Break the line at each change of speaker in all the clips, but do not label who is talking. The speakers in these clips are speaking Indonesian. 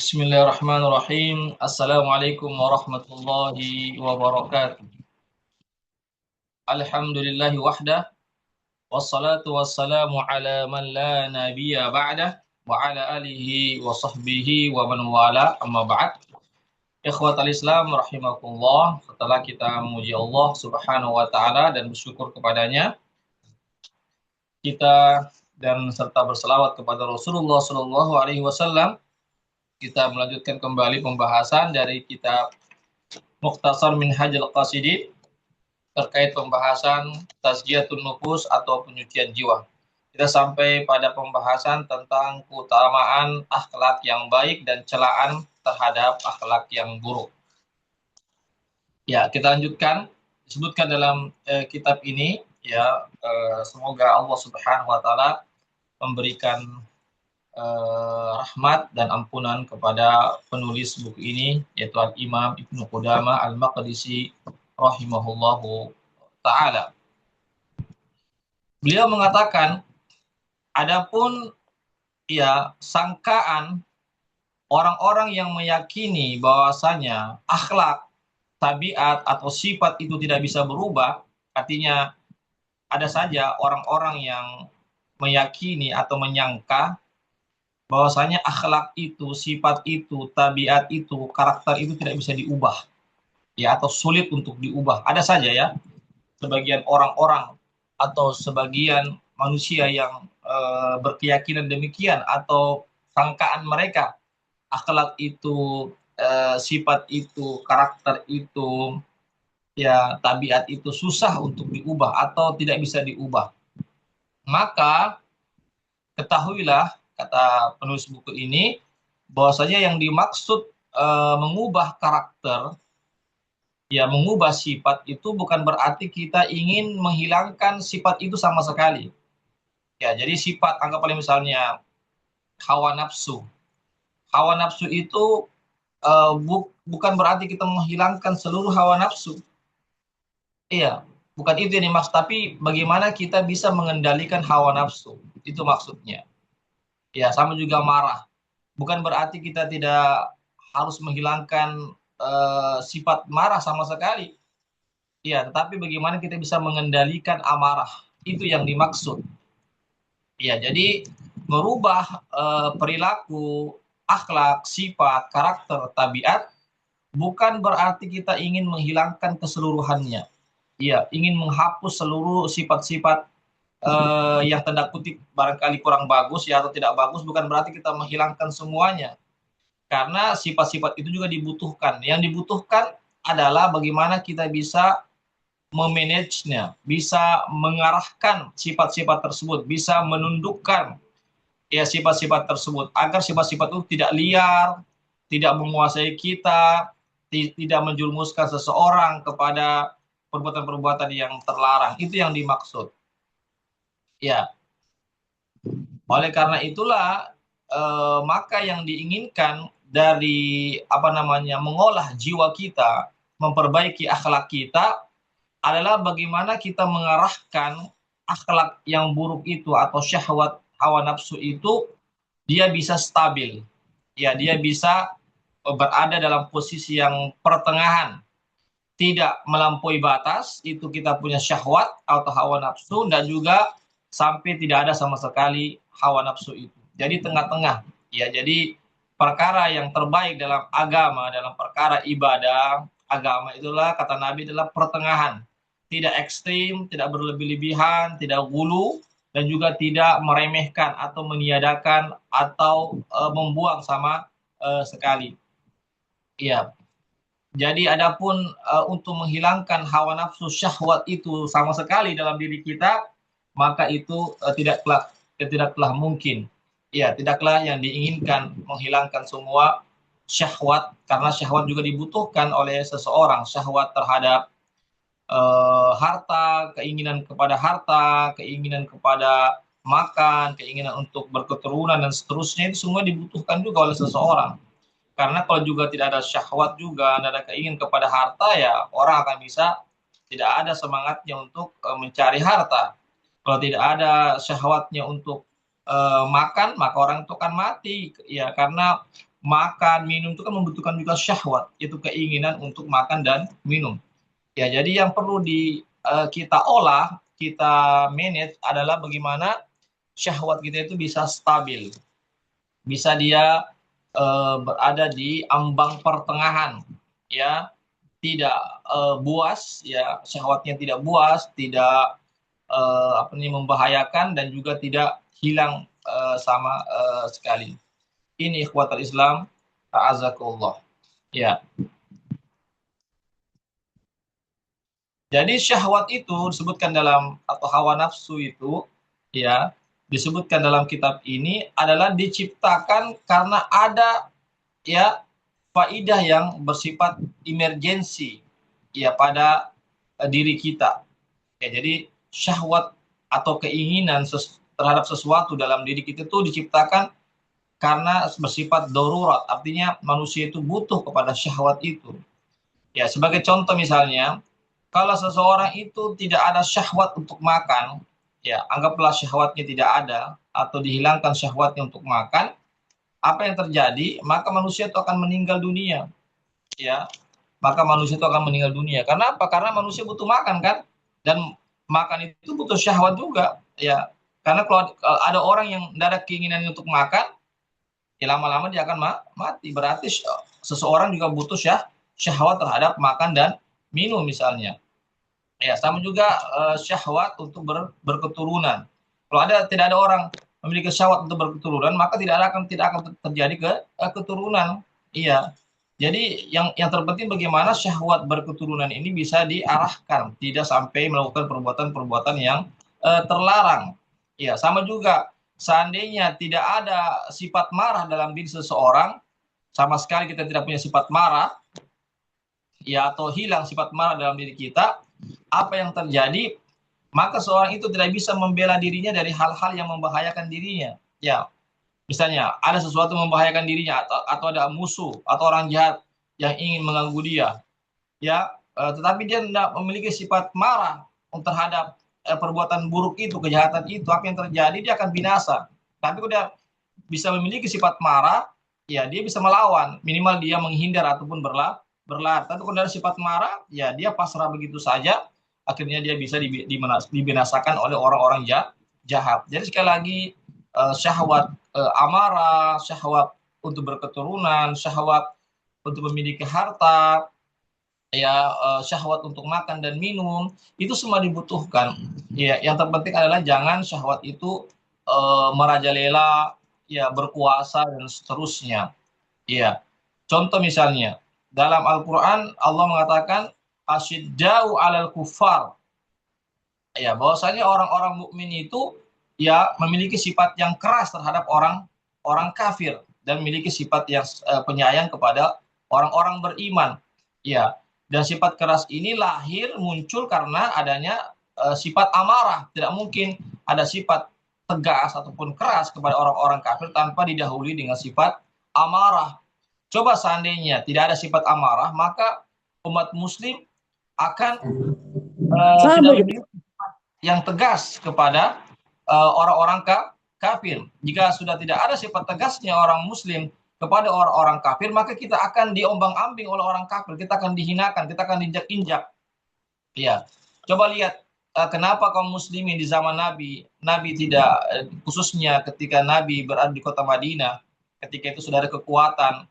Bismillahirrahmanirrahim. Assalamualaikum warahmatullahi wabarakatuh. Alhamdulillahi wahdah. Wassalatu wassalamu ala man la nabiyya ba'dah. Wa ala alihi wa sahbihi wa man wala amma ba'd. Ikhwatal Islam rahimakumullah. Setelah kita memuji Allah subhanahu wa ta'ala dan bersyukur kepadanya, kita dan serta berselawat kepada Rasulullah sallallahu alaihi wasallam, kita melanjutkan kembali pembahasan dari kitab Mukhtasar Minhajul Qasidin terkait pembahasan tazkiyatun nufus atau penyucian jiwa. Kita sampai pada pembahasan tentang keutamaan akhlak yang baik dan celaan terhadap akhlak yang buruk. Ya, kita lanjutkan. Disebutkan dalam kitab ini, ya, semoga Allah Subhanahu wa taala memberikan rahmat dan ampunan kepada penulis buku ini, yaitu Al-Imam Ibnu Qudamah Al-Maqdisi rahimahullahu ta'ala. Beliau mengatakan, adapun ya sangkaan orang-orang yang meyakini bahwasanya akhlak, tabiat atau sifat itu tidak bisa berubah, artinya ada saja orang-orang yang meyakini atau menyangka bahwasanya akhlak itu, sifat itu, tabiat itu, karakter itu tidak bisa diubah, ya, atau sulit untuk diubah. Ada saja ya sebagian orang-orang atau sebagian manusia yang berkeyakinan demikian, atau sangkaan mereka akhlak itu, sifat itu, karakter itu, ya, tabiat itu susah untuk diubah atau tidak bisa diubah. Maka ketahuilah, kata penulis buku ini, bahwasanya yang dimaksud mengubah karakter, ya, mengubah sifat itu bukan berarti kita ingin menghilangkan sifat itu sama sekali. Ya, jadi sifat, anggaplah misalnya hawa nafsu. Hawa nafsu itu bukan berarti kita menghilangkan seluruh hawa nafsu. Iya, bukan itu yang dimaksud, tapi bagaimana kita bisa mengendalikan hawa nafsu. Itu maksudnya. Ya, sama juga marah. Bukan berarti kita tidak harus menghilangkan sifat marah sama sekali. Ya, tetapi bagaimana kita bisa mengendalikan amarah. Itu yang dimaksud. Ya, jadi merubah perilaku, akhlak, sifat, karakter, tabiat bukan berarti kita ingin menghilangkan keseluruhannya. Ya, ingin menghapus seluruh sifat-sifat yang tanda kutip barangkali kurang bagus, ya, atau tidak bagus, bukan berarti kita menghilangkan semuanya. Karena sifat-sifat itu juga dibutuhkan. Yang dibutuhkan adalah bagaimana kita bisa memanagenya, bisa mengarahkan sifat-sifat tersebut, bisa menundukkan ya sifat-sifat tersebut agar sifat-sifat itu tidak liar, tidak menguasai kita, tidak menjerumuskan seseorang kepada perbuatan-perbuatan yang terlarang. Itu yang dimaksud. Ya, oleh karena itulah maka yang diinginkan dari mengolah jiwa kita, memperbaiki akhlak kita adalah bagaimana kita mengarahkan akhlak yang buruk itu atau syahwat hawa nafsu itu dia bisa stabil. Ya, dia bisa berada dalam posisi yang pertengahan. Tidak melampaui batas, itu kita punya syahwat atau hawa nafsu, dan juga sampai tidak ada sama sekali hawa nafsu itu. Jadi tengah-tengah. Ya, jadi perkara yang terbaik dalam agama, dalam perkara ibadah, agama itulah kata Nabi adalah pertengahan. Tidak ekstrim, tidak berlebih-lebihan, tidak gulu, dan juga tidak meremehkan atau meniadakan atau membuang sama sekali. Iya. Jadi adapun untuk menghilangkan hawa nafsu syahwat itu sama sekali dalam diri kita, maka itu tidaklah mungkin. Ya, tidaklah yang diinginkan menghilangkan semua syahwat, karena syahwat juga dibutuhkan oleh seseorang. Syahwat terhadap harta, keinginan kepada harta, keinginan kepada makan, keinginan untuk berketurunan dan seterusnya, itu semua dibutuhkan juga oleh seseorang. Karena kalau juga tidak ada syahwat juga, tidak ada keinginan kepada harta, ya orang akan bisa tidak ada semangatnya untuk mencari harta. Kalau tidak ada syahwatnya untuk makan, maka orang itu akan mati. Ya, karena makan, minum itu kan membutuhkan juga syahwat, itu keinginan untuk makan dan minum. Ya, jadi yang perlu kita olah, kita manage adalah bagaimana syahwat kita itu bisa stabil, bisa dia berada di ambang pertengahan, ya, tidak buas, ya, syahwatnya tidak buas, tidak apa ini membahayakan dan juga tidak hilang sama sekali. Ini ikhwatul Islam, a'azakumullah. Ya. Jadi syahwat itu disebutkan dalam atau hawa nafsu itu, ya, disebutkan dalam kitab ini adalah diciptakan karena ada, ya, faidah yang bersifat emergensi, ya, pada diri kita. Ya, jadi syahwat atau keinginan terhadap sesuatu dalam diri kita itu diciptakan karena bersifat darurat, artinya manusia itu butuh kepada syahwat itu. Ya, sebagai contoh misalnya, kalau seseorang itu tidak ada syahwat untuk makan, ya, anggaplah syahwatnya tidak ada atau dihilangkan syahwatnya untuk makan, apa yang terjadi? Maka manusia itu akan meninggal dunia, ya. Maka manusia itu akan meninggal dunia. Karena apa? Karena manusia butuh makan kan? Dan makan itu butuh syahwat juga, ya. Karena kalau ada orang yang tidak ada keinginan untuk makan, ya lama-lama dia akan mati. Berarti seseorang juga butuh syahwat terhadap makan dan minum misalnya. Ya, sama juga syahwat untuk berketurunan. Kalau tidak ada orang memiliki syahwat untuk berketurunan, maka tidak akan terjadi keturunan. Iya. Jadi yang terpenting bagaimana syahwat berketurunan ini bisa diarahkan, tidak sampai melakukan perbuatan-perbuatan yang terlarang. Iya, sama juga seandainya tidak ada sifat marah dalam diri seseorang, sama sekali kita tidak punya sifat marah, ya, atau hilang sifat marah dalam diri kita, apa yang terjadi? Maka seorang itu tidak bisa membela dirinya dari hal-hal yang membahayakan dirinya. Ya, misalnya ada sesuatu membahayakan dirinya atau ada musuh atau orang jahat yang ingin mengganggu dia, ya, tetapi dia tidak memiliki sifat marah terhadap perbuatan buruk itu, kejahatan itu, apa yang terjadi? Dia akan binasa. Tapi kalau dia bisa memiliki sifat marah, ya dia bisa melawan, minimal dia menghindar ataupun berlari. Tapi kalau dari sifat marah, ya dia pasrah begitu saja, akhirnya dia bisa dibinasakan oleh orang-orang jahat. Jadi sekali lagi, syahwat amarah, syahwat untuk berketurunan, syahwat untuk memiliki harta, ya, syahwat untuk makan dan minum, itu semua dibutuhkan. Ya, yang terpenting adalah jangan syahwat itu merajalela, ya, berkuasa dan seterusnya. Iya. Contoh misalnya, dalam Al-Qur'an Allah mengatakan asyiddau 'alal kufar. Ya, bahwasanya orang-orang mukmin itu, ya, memiliki sifat yang keras terhadap orang kafir dan memiliki sifat yang penyayang kepada orang-orang beriman. Ya, dan sifat keras ini lahir muncul karena adanya sifat amarah. Tidak mungkin ada sifat tegas ataupun keras kepada orang-orang kafir tanpa didahului dengan sifat amarah. Coba seandainya tidak ada sifat amarah, maka umat muslim akan tidak memiliki yang tegas kepada orang-orang kafir. Jika sudah tidak ada sifat tegasnya orang muslim kepada orang-orang kafir, maka kita akan diombang-ambing oleh orang kafir, kita akan dihinakan, kita akan diinjak-injak. Ya, coba lihat kenapa kaum muslimin di zaman Nabi tidak, khususnya ketika Nabi berada di kota Madinah, ketika itu sudah ada kekuatan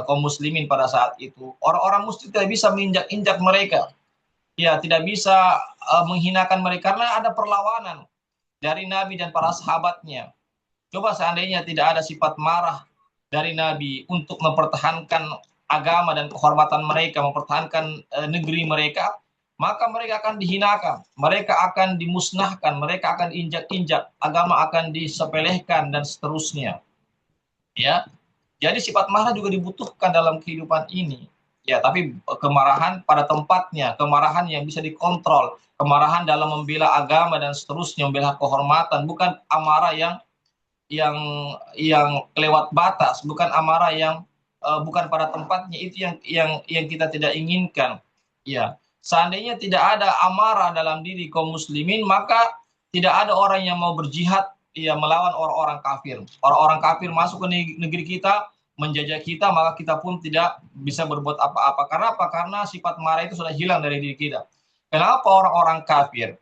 kaum muslimin pada saat itu, orang-orang muslim tidak bisa menginjak-injak mereka. Ya, tidak bisa menghinakan mereka karena ada perlawanan dari Nabi dan para sahabatnya. Coba seandainya tidak ada sifat marah dari Nabi untuk mempertahankan agama dan kehormatan mereka, mempertahankan negeri mereka, maka mereka akan dihinakan, mereka akan dimusnahkan, mereka akan injak-injak, agama akan disepelekan dan seterusnya. Ya, jadi sifat marah juga dibutuhkan dalam kehidupan ini. Ya, tapi kemarahan pada tempatnya, kemarahan yang bisa dikontrol, kemarahan dalam membela agama dan seterusnya, membela kehormatan, bukan amarah yang yang kelewat batas, bukan amarah yang bukan pada tempatnya, itu yang kita tidak inginkan. Ya, seandainya tidak ada amarah dalam diri kaum muslimin, maka tidak ada orang yang mau berjihad, ya, melawan orang-orang kafir. Orang-orang kafir masuk ke negeri kita, menjajah kita, maka kita pun tidak bisa berbuat apa-apa. Karena apa? Karena sifat marah itu sudah hilang dari diri kita. Kenapa orang-orang kafir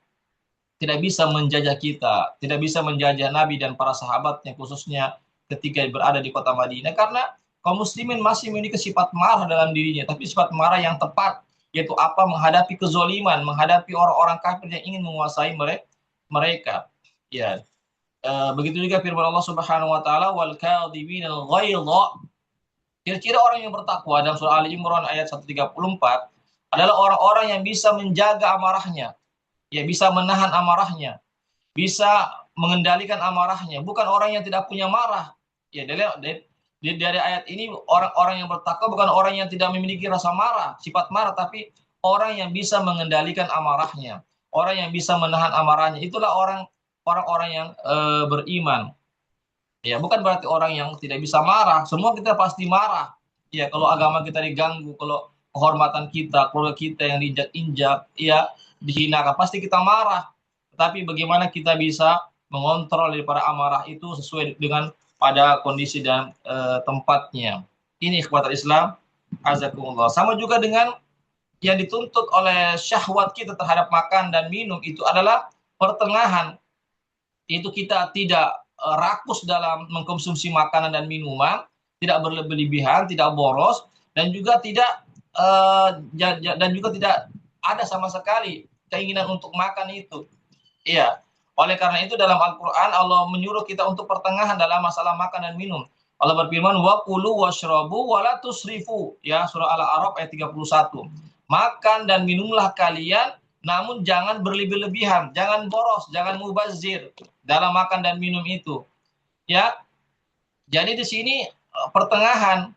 tidak bisa menjajah kita, tidak bisa menjajah Nabi dan para sahabatnya, khususnya ketika berada di kota Madinah? Karena kaum muslimin masih memiliki sifat marah dalam dirinya, tapi sifat marah yang tepat, yaitu apa? Menghadapi kezoliman, menghadapi orang-orang kafir yang ingin menguasai mereka. Ya, begitu juga firman Allah Subhanahu wa taala, wal kadhiminal ghaidha. Ciri-ciri orang yang bertakwa dalam surah Ali Imran ayat 134 adalah orang-orang yang bisa menjaga amarahnya, ya, bisa menahan amarahnya, bisa mengendalikan amarahnya, bukan orang yang tidak punya marah. Ya, dari ayat ini, orang-orang yang bertakwa bukan orang yang tidak memiliki rasa marah, sifat marah, tapi orang yang bisa mengendalikan amarahnya, orang yang bisa menahan amarahnya. Itulah orang-orang yang beriman. Ya, bukan berarti orang yang tidak bisa marah. Semua kita pasti marah. Ya, kalau agama kita diganggu, kalau kehormatan kita, keluarga kita yang diinjak-injak, ya, dihinakan, pasti kita marah. Tetapi bagaimana kita bisa mengontrol daripada amarah itu sesuai dengan pada kondisi dan tempatnya. Ini kekuatan Islam, azakumullah. Sama juga dengan yang dituntut oleh syahwat kita terhadap makan dan minum, itu adalah pertengahan. Itu kita tidak rakus dalam mengkonsumsi makanan dan minuman, tidak berlebihan, tidak boros, dan juga tidak ada sama sekali keinginan untuk makan itu. Iya. Oleh karena itu dalam Al-Qur'an Allah menyuruh kita untuk pertengahan dalam masalah makan dan minum. Allah berfirman, wa kulu washrabu wa la tusrifu, ya, surah Al-A'raf ayat 31. Makan dan minumlah kalian, namun jangan berlebih-lebihan, jangan boros, jangan mubazir dalam makan dan minum itu. Ya. Jadi di sini pertengahan.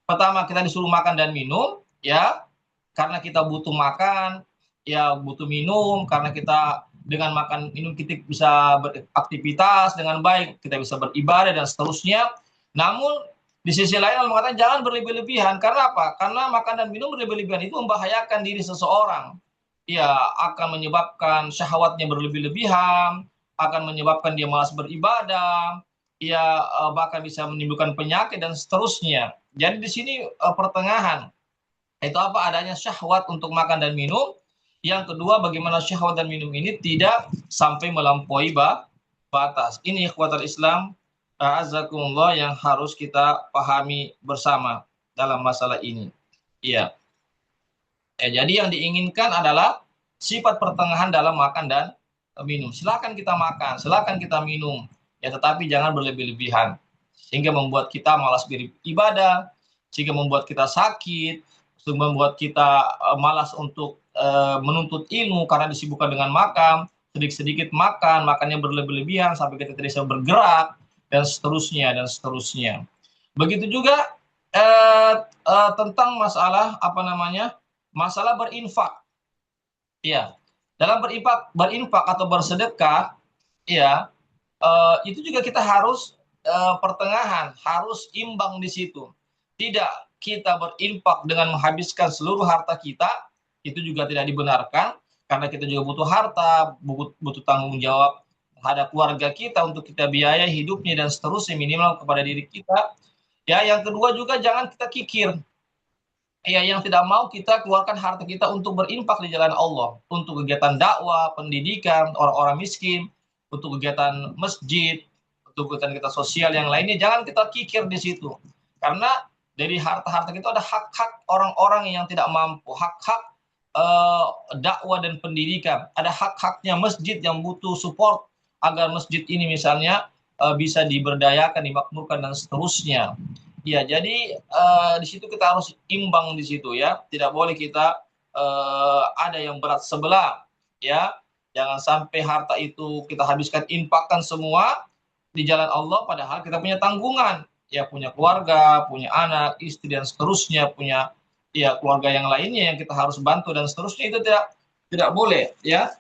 Pertama kita disuruh makan dan minum, ya, karena kita butuh makan, ya, butuh minum, karena kita dengan makan minum kita bisa beraktivitas dengan baik, kita bisa beribadah dan seterusnya. Namun di sisi lain Allah mengatakan jangan berlebih-lebihan. Karena apa? Karena makan dan minum berlebih-lebihan itu membahayakan diri seseorang. Ya, akan menyebabkan syahwatnya berlebih-lebihan, akan menyebabkan dia malas beribadah, ya, bahkan bisa menimbulkan penyakit dan seterusnya. Jadi di sini pertengahan. Itu apa? Adanya syahwat untuk makan dan minum. Yang kedua, bagaimana syahwat dan minum ini tidak sampai melampaui batas. Ini kekuatan Islam, azakumullah, yang harus kita pahami bersama dalam masalah ini. Iya. Jadi yang diinginkan adalah sifat pertengahan dalam makan dan minum. Silakan kita makan, silakan kita minum, ya, tetapi jangan berlebih-lebihan sehingga membuat kita malas beribadah, sehingga membuat kita sakit, sehingga membuat kita malas untuk menuntut ilmu karena disibukkan dengan makan, sedikit-sedikit makan, makannya berlebih-lebihan sampai kita tidak bisa bergerak, dan seterusnya dan seterusnya. Begitu juga tentang masalah masalah berinfak. Ya, dalam berinfak atau bersedekah, ya, itu juga kita harus pertengahan, harus imbang di situ. Tidak kita berinfak dengan menghabiskan seluruh harta kita, itu juga tidak dibenarkan, karena kita juga butuh harta, butuh tanggung jawab terhadap keluarga kita untuk kita biaya hidupnya dan seterusnya, minimal kepada diri kita. Ya, yang kedua juga jangan kita kikir. Ya, yang tidak mau kita keluarkan harta kita untuk berinfak di jalan Allah, untuk kegiatan dakwah, pendidikan orang-orang miskin, untuk kegiatan masjid, untuk kegiatan kita sosial yang lainnya, jangan kita kikir di situ. Karena dari harta-harta itu ada hak-hak orang-orang yang tidak mampu, hak-hak dakwah dan pendidikan, ada hak-haknya masjid yang butuh support agar masjid ini misalnya bisa diberdayakan, dimakmurkan dan seterusnya. Ya, jadi di situ kita harus imbang di situ, ya. Tidak boleh kita ada yang berat sebelah, ya. Jangan sampai harta itu kita habiskan, infakkan semua di jalan Allah, padahal kita punya tanggungan, ya, punya keluarga, punya anak, istri dan seterusnya, punya, ya, keluarga yang lainnya yang kita harus bantu dan seterusnya. Itu tidak boleh, ya.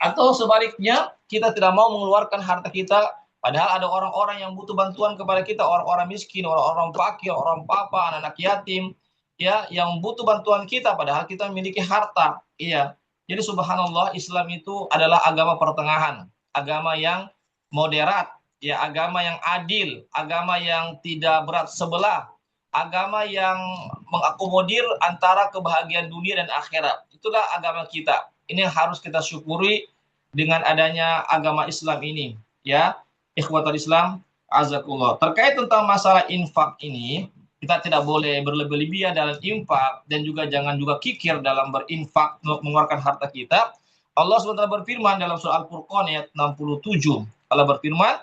Atau sebaliknya, kita tidak mau mengeluarkan harta kita, padahal ada orang-orang yang butuh bantuan kepada kita, orang-orang miskin, orang-orang fakir, orang papa, anak-anak yatim, ya, yang butuh bantuan kita, padahal kita memiliki harta. Iya. Jadi subhanallah, Islam itu adalah agama pertengahan, agama yang moderat, ya agama yang adil, agama yang tidak berat sebelah, agama yang mengakomodir antara kebahagiaan dunia dan akhirat. Itulah agama kita. Ini yang harus kita syukuri dengan adanya agama Islam ini, ya. Ikhwatul Islam, azakullah. Terkait tentang masalah infak ini, kita tidak boleh berlebih-lebihan dalam infak dan juga jangan juga kikir dalam berinfak mengeluarkan harta kita. Allah SWT berfirman dalam surah Al-Furqan ayat 67. Allah berfirman,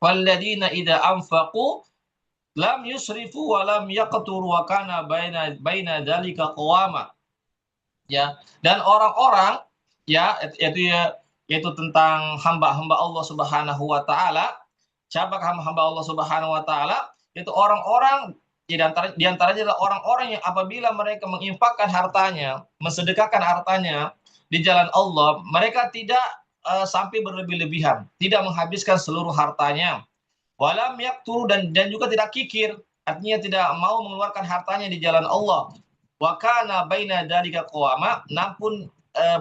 "Walladzina idza anfaqu lam yusrifu wa lam yaqturu wa kana baina dzalika qawama." Ya, dan orang-orang ya yaitu tentang hamba-hamba Allah Subhanahu wa taala. Siapa hamba-hamba Allah Subhanahu wa taala? Itu orang-orang di antaranya adalah orang-orang yang apabila mereka menginfakkan hartanya, mensedekahkan hartanya di jalan Allah, mereka tidak sampai berlebih-lebihan, tidak menghabiskan seluruh hartanya. Walam yakturu dan juga tidak kikir, artinya tidak mau mengeluarkan hartanya di jalan Allah. Wa kana baina dzalika qawama, namun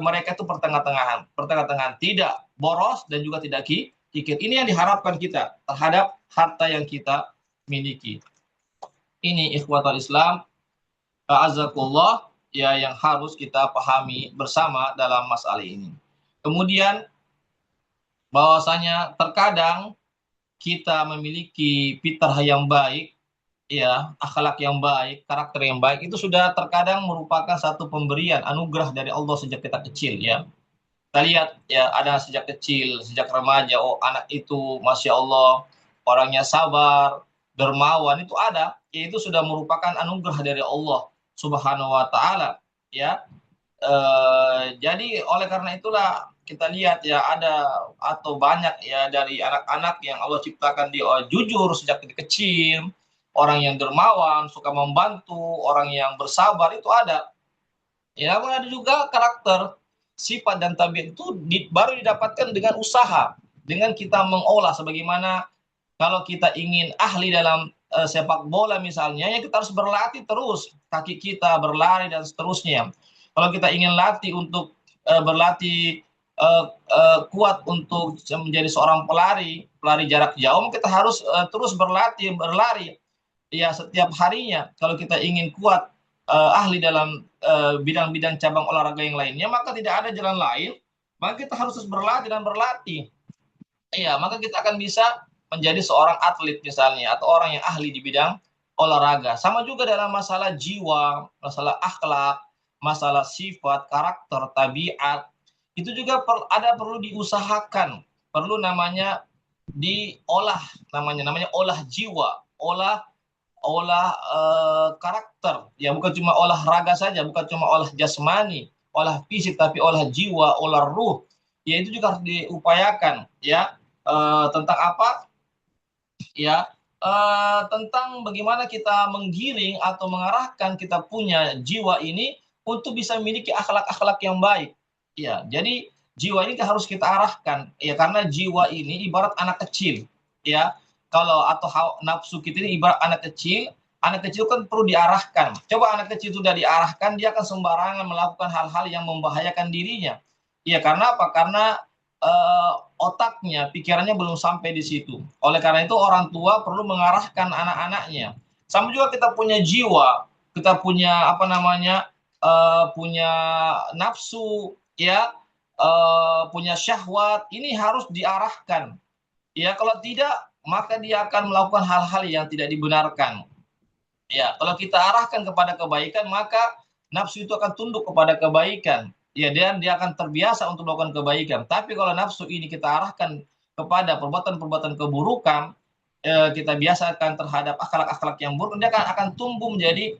mereka itu pertengah-tengahan, tidak boros dan juga tidak kikir. Ini yang diharapkan kita terhadap harta yang kita miliki. Ini ikhwatul Islam, azakullah, ya, yang harus kita pahami bersama dalam masalah ini. Kemudian bahwasanya terkadang kita memiliki fitrah yang baik, ya, akhlak yang baik, karakter yang baik, itu sudah terkadang merupakan satu pemberian anugerah dari Allah sejak kita kecil, ya. Kita lihat ya, ada sejak kecil, sejak remaja, oh anak itu masya Allah orangnya sabar, dermawan, itu ada, ya, itu sudah merupakan anugerah dari Allah Subhanahu wa taala, ya. Jadi oleh karena itulah kita lihat ya, ada atau banyak ya dari anak-anak yang Allah ciptakan dia jujur sejak kecil, orang yang dermawan, suka membantu, orang yang bersabar, itu ada. Ya, namun ada juga karakter, sifat dan tabiat itu baru didapatkan dengan usaha, dengan kita mengolah. Sebagaimana kalau kita ingin ahli dalam sepak bola misalnya, ya kita harus berlatih terus, kaki kita berlari dan seterusnya. Kalau kita ingin latih untuk berlatih kuat untuk menjadi seorang pelari jarak jauh, kita harus terus berlari ya setiap harinya. Kalau kita ingin kuat ahli dalam bidang-bidang cabang olahraga yang lainnya, maka tidak ada jalan lain, maka kita harus terus berlatih dan berlatih. Iya, maka kita akan bisa menjadi seorang atlet misalnya, atau orang yang ahli di bidang olahraga. Sama juga dalam masalah jiwa, masalah akhlak, masalah sifat, karakter, tabiat, itu juga perlu diusahakan, perlu namanya diolah, namanya olah jiwa, olah karakter, ya, bukan cuma olahraga saja, bukan cuma olah jasmani, olah fisik, tapi olah jiwa, olah ruh, ya, itu juga harus diupayakan, ya. Tentang apa, ya, tentang bagaimana kita menggiring atau mengarahkan kita punya jiwa ini untuk bisa memiliki akhlak-akhlak yang baik, ya. Jadi jiwa ini harus kita arahkan, ya, karena jiwa ini ibarat anak kecil, ya. Kalau atau nafsu kita ini ibarat anak kecil kan perlu diarahkan. Coba anak kecil sudah diarahkan, dia akan sembarangan melakukan hal-hal yang membahayakan dirinya. Ya, karena apa? Karena otaknya, pikirannya belum sampai di situ. Oleh karena itu orang tua perlu mengarahkan anak-anaknya. Sama juga kita punya jiwa, kita punya punya nafsu, ya, punya syahwat, ini harus diarahkan. Ya, kalau tidak, maka dia akan melakukan hal-hal yang tidak dibenarkan. Ya, kalau kita arahkan kepada kebaikan, maka nafsu itu akan tunduk kepada kebaikan. Ya, dan dia akan terbiasa untuk melakukan kebaikan. Tapi kalau nafsu ini kita arahkan kepada perbuatan-perbuatan keburukan, kita biasakan terhadap akhlak-akhlak yang buruk, dia akan tumbuh menjadi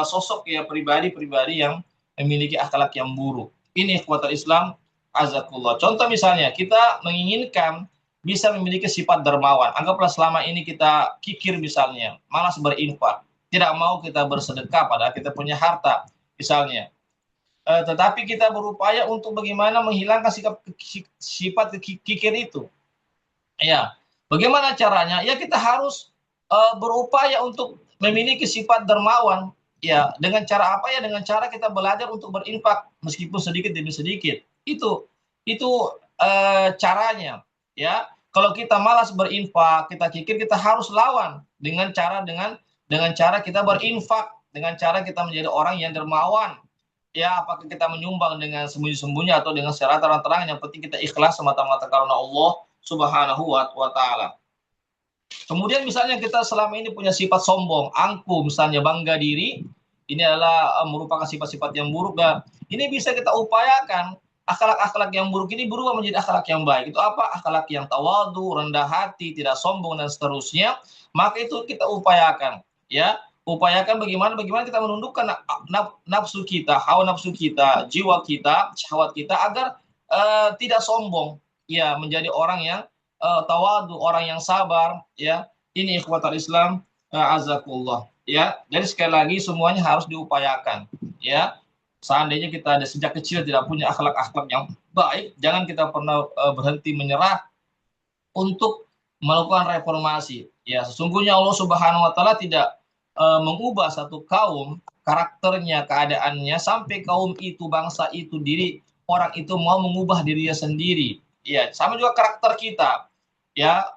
sosok ya pribadi-pribadi yang memiliki akhlak yang buruk. Ini kekuatan Islam, azakullah. Contoh misalnya, kita menginginkan bisa memiliki sifat dermawan. Anggaplah selama ini kita kikir misalnya, malas berinfak, tidak mau kita bersedekah padahal kita punya harta misalnya. Tetapi kita berupaya untuk bagaimana menghilangkan sifat kikir itu. Ya, bagaimana caranya? Ya, kita harus berupaya untuk memiliki sifat dermawan. Ya, dengan cara apa ya? Dengan cara kita belajar untuk berinfak meskipun sedikit demi sedikit. Itu caranya, ya. Kalau kita malas berinfak, kita pikir kita harus lawan dengan cara kita berinfak, dengan cara kita menjadi orang yang dermawan. Ya, apakah kita menyumbang dengan sembunyi-sembunyi atau dengan secara terang-terangan, yang penting kita ikhlas semata-mata karena Allah Subhanahu wa taala. Kemudian misalnya kita selama ini punya sifat sombong, angkuh, misalnya bangga diri, ini adalah merupakan sifat-sifat yang buruk, dan ini bisa kita upayakan akhlak-akhlak yang buruk ini berubah menjadi akhlak yang baik. Itu apa? Akhlak yang tawadu, rendah hati, tidak sombong dan seterusnya. Maka itu kita upayakan, ya. Upayakan bagaimana kita menundukkan nafsu kita, hawa nafsu kita, jiwa kita, syahwat kita agar tidak sombong, ya, menjadi orang yang tawadu, orang yang sabar, ya. Ini ikhwatal Islam, azakullah, ya. Jadi sekali lagi semuanya harus diupayakan, ya. Seandainya kita ada sejak kecil tidak punya akhlak-akhlak yang baik, jangan kita pernah berhenti menyerah untuk melakukan reformasi. Ya, sesungguhnya Allah Subhanahu wa taala tidak mengubah satu kaum, karakternya, keadaannya sampai kaum itu, bangsa itu, diri orang itu mau mengubah dirinya sendiri. Ya, sama juga karakter kita, ya,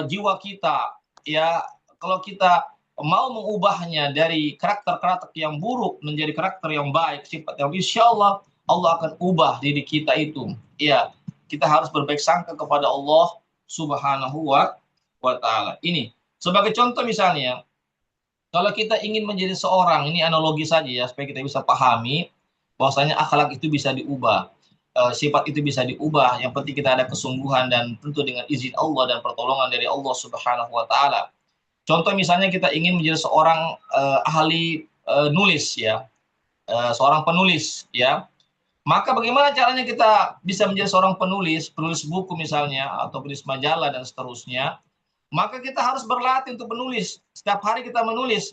jiwa kita, ya. Kalau kita mau mengubahnya dari karakter-karakter yang buruk menjadi karakter yang baik, sifat yang, insya Allah Allah akan ubah diri kita itu. Ya, kita harus berbaik sangka kepada Allah Subhanahu wa taala. Ini sebagai contoh misalnya, kalau kita ingin menjadi seorang, ini analogi saja ya supaya kita bisa pahami bahwasanya akhlak itu bisa diubah. Sifat itu bisa diubah, yang penting kita ada kesungguhan dan tentu dengan izin Allah dan pertolongan dari Allah Subhanahu wa taala. Contoh misalnya kita ingin menjadi seorang ahli nulis, ya, seorang penulis, ya. Maka bagaimana caranya kita bisa menjadi seorang penulis, penulis buku misalnya atau penulis majalah dan seterusnya? Maka kita harus berlatih untuk menulis. Setiap hari kita menulis,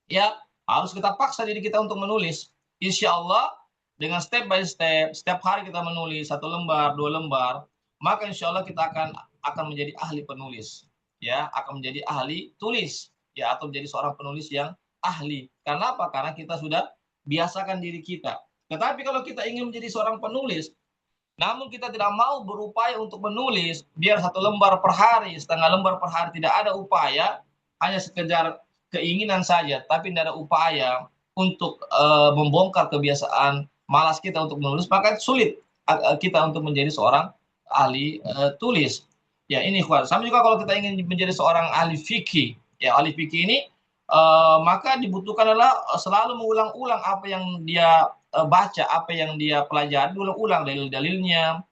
ya, harus kita paksa diri kita untuk menulis. Insya Allah dengan step by step, setiap hari kita menulis 1 lembar, 2 lembar, maka insya Allah kita akan menjadi ahli penulis, ya, akan menjadi ahli tulis, ya, atau menjadi seorang penulis yang ahli. Karena apa? Karena kita sudah biasakan diri kita. Tetapi kalau kita ingin menjadi seorang penulis, namun kita tidak mau berupaya untuk menulis, biar 1 lembar per hari, setengah lembar per hari, tidak ada upaya, hanya sekedar keinginan saja, tapi tidak ada upaya untuk membongkar kebiasaan malas kita untuk menulis, maka sulit kita untuk menjadi seorang ahli tulis. Ya, ini sama juga kalau kita ingin menjadi seorang ahli fikih. Ya, ahli fikih ini maka dibutuhkan adalah selalu mengulang-ulang apa yang dia baca, apa yang dia pelajari, diulang-ulang dalil-dalilnya,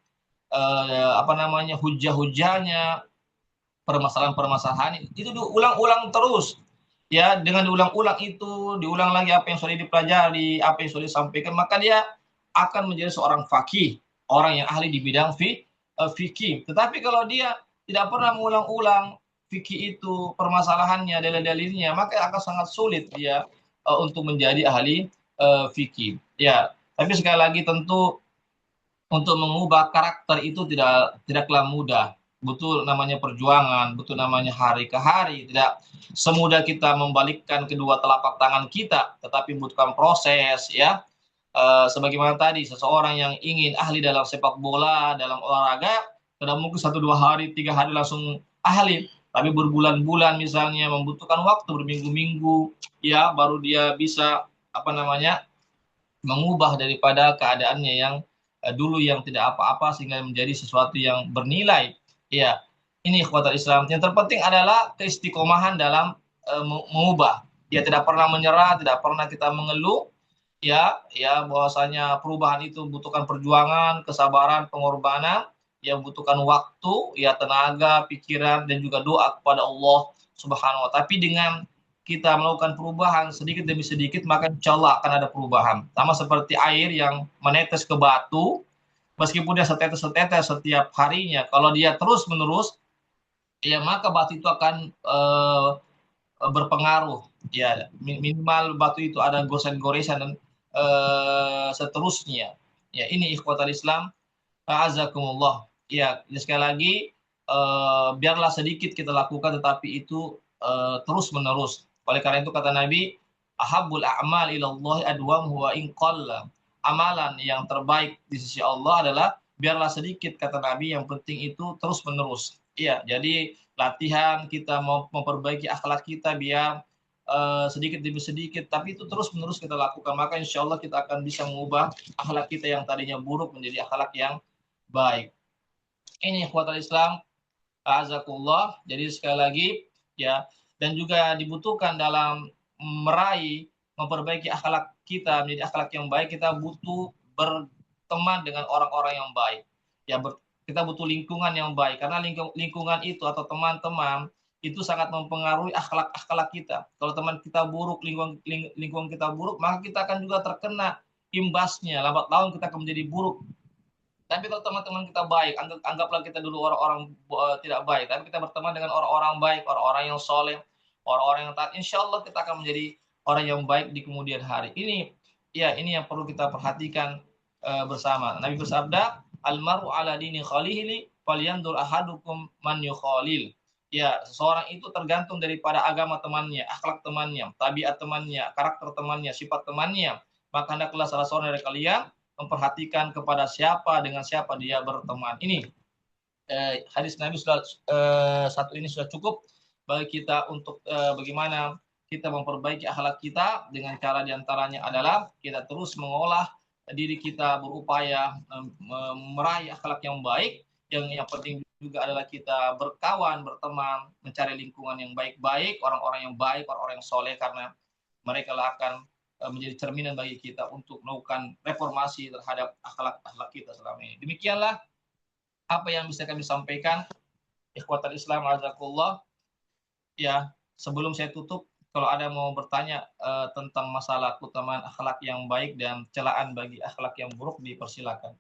hujah-hujahnya, permasalahan-permasalahan itu diulang-ulang terus. Ya, dengan diulang-ulang itu, diulang lagi apa yang sudah dipelajari, apa yang sudah disampaikan, maka dia akan menjadi seorang faqih, orang yang ahli di bidang fikih. Tetapi kalau dia tidak pernah mengulang-ulang fikih itu, permasalahannya, dalil-dalilnya, maka akan sangat sulit dia untuk menjadi ahli fikih. Ya, tapi sekali lagi tentu untuk mengubah karakter itu tidaklah mudah. Betul namanya perjuangan, betul namanya hari ke hari. Tidak semudah kita membalikkan kedua telapak tangan kita, tetapi membutuhkan proses, ya. Sebagaimana tadi, seseorang yang ingin ahli dalam sepak bola, dalam olahraga, tidak mungkin 1, 2 hari, 3 hari langsung ahli. Tapi berbulan-bulan misalnya, membutuhkan waktu berminggu-minggu, ya, baru dia bisa mengubah daripada keadaannya yang dulu yang tidak apa-apa sehingga menjadi sesuatu yang bernilai. Ya, ini ikhwatal Islam. Yang terpenting adalah keistiqomahan dalam mengubah. Ya, tidak pernah menyerah, tidak pernah kita mengeluh. Ya, bahwasanya perubahan itu membutuhkan perjuangan, kesabaran, pengorbanan, yang membutuhkan waktu, ya, tenaga, pikiran, dan juga doa kepada Allah Subhanahu wa taala. Tapi dengan kita melakukan perubahan sedikit demi sedikit, maka insya Allah akan ada perubahan. Sama seperti air yang menetes ke batu, meskipun dia setetes-setetes setiap harinya, kalau dia terus-menerus, ya, maka batu itu akan berpengaruh. Ya, minimal batu itu ada goresan-goresan dan seterusnya. Ya, ini ikhwatal Islam, azakumullah. Ya, sekali lagi, biarlah sedikit kita lakukan, tetapi itu terus-menerus. Oleh karena itu kata Nabi, ahabbul a'mal ilallahi adwamuhu wa in qalla. Amalan yang terbaik di sisi Allah adalah biarlah sedikit kata Nabi, yang penting itu terus menerus. Iya, jadi latihan kita mau memperbaiki akhlak kita biar sedikit demi sedikit, tapi itu terus menerus kita lakukan, maka insya Allah kita akan bisa mengubah akhlak kita yang tadinya buruk menjadi akhlak yang baik. Ini ikhwatal Islam, azakullah. Jadi sekali lagi ya, dan juga dibutuhkan dalam meraih memperbaiki akhlak kita menjadi akhlak yang baik, kita butuh berteman dengan orang-orang yang baik. Ya, kita butuh lingkungan yang baik, karena lingkungan itu atau teman-teman itu sangat mempengaruhi akhlak-akhlak kita. Kalau teman kita buruk, lingkungan kita buruk, maka kita akan juga terkena imbasnya. Lambat laun kita akan menjadi buruk. Tapi kalau teman-teman kita baik, anggaplah kita dulu orang-orang tidak baik, tapi kita berteman dengan orang-orang baik, orang-orang yang soleh, orang-orang yang taat, insya Allah kita akan menjadi orang yang baik di kemudian hari. Ini yang perlu kita perhatikan bersama. Nabi bersabda, almaru ala dini khalili falyandur ahadukum man yukhalil. Ya, seseorang itu tergantung daripada agama temannya, akhlak temannya, tabiat temannya, karakter temannya, sifat temannya. Maka hendaklah salah seorang dari kalian memperhatikan kepada siapa, dengan siapa dia berteman. Ini hadis Nabi sudah satu ini sudah cukup bagi kita untuk bagaimana kita memperbaiki akhlak kita. Dengan cara diantaranya adalah kita terus mengolah diri kita, berupaya meraih akhlak yang baik. Yang penting juga adalah kita berkawan, berteman, mencari lingkungan yang baik-baik, orang-orang yang baik, orang-orang yang soleh, karena mereka akan menjadi cerminan bagi kita untuk melakukan reformasi terhadap akhlak-akhlak kita selama ini. Demikianlah apa yang bisa kami sampaikan. Ikhwatal Islam, azakullah. Ya, sebelum saya tutup, kalau ada mau bertanya tentang masalah keutamaan akhlak yang baik dan celaan bagi akhlak yang buruk, dipersilakan.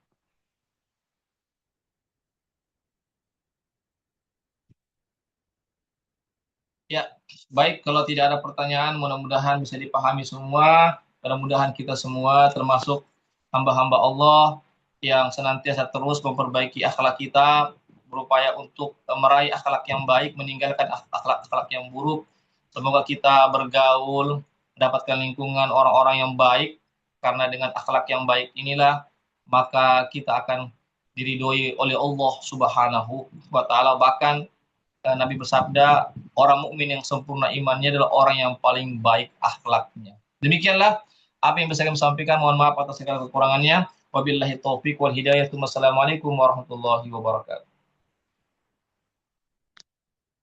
Ya, baik, kalau tidak ada pertanyaan, mudah-mudahan bisa dipahami semua. Mudah-mudahan kita semua, termasuk hamba-hamba Allah, yang senantiasa terus memperbaiki akhlak kita, berupaya untuk meraih akhlak yang baik, meninggalkan akhlak-akhlak yang buruk. Semoga kita bergaul, mendapatkan lingkungan orang-orang yang baik, karena dengan akhlak yang baik inilah, maka kita akan diridhoi oleh Allah Subhanahu wa Ta'ala. Bahkan Nabi bersabda, orang mukmin yang sempurna imannya adalah orang yang paling baik akhlaknya. Demikianlah apa yang bisa kami sampaikan. Mohon maaf atas segala kekurangannya. Wabillahi taufiq wal hidayah. Wassalamualaikum warahmatullahi wabarakatuh.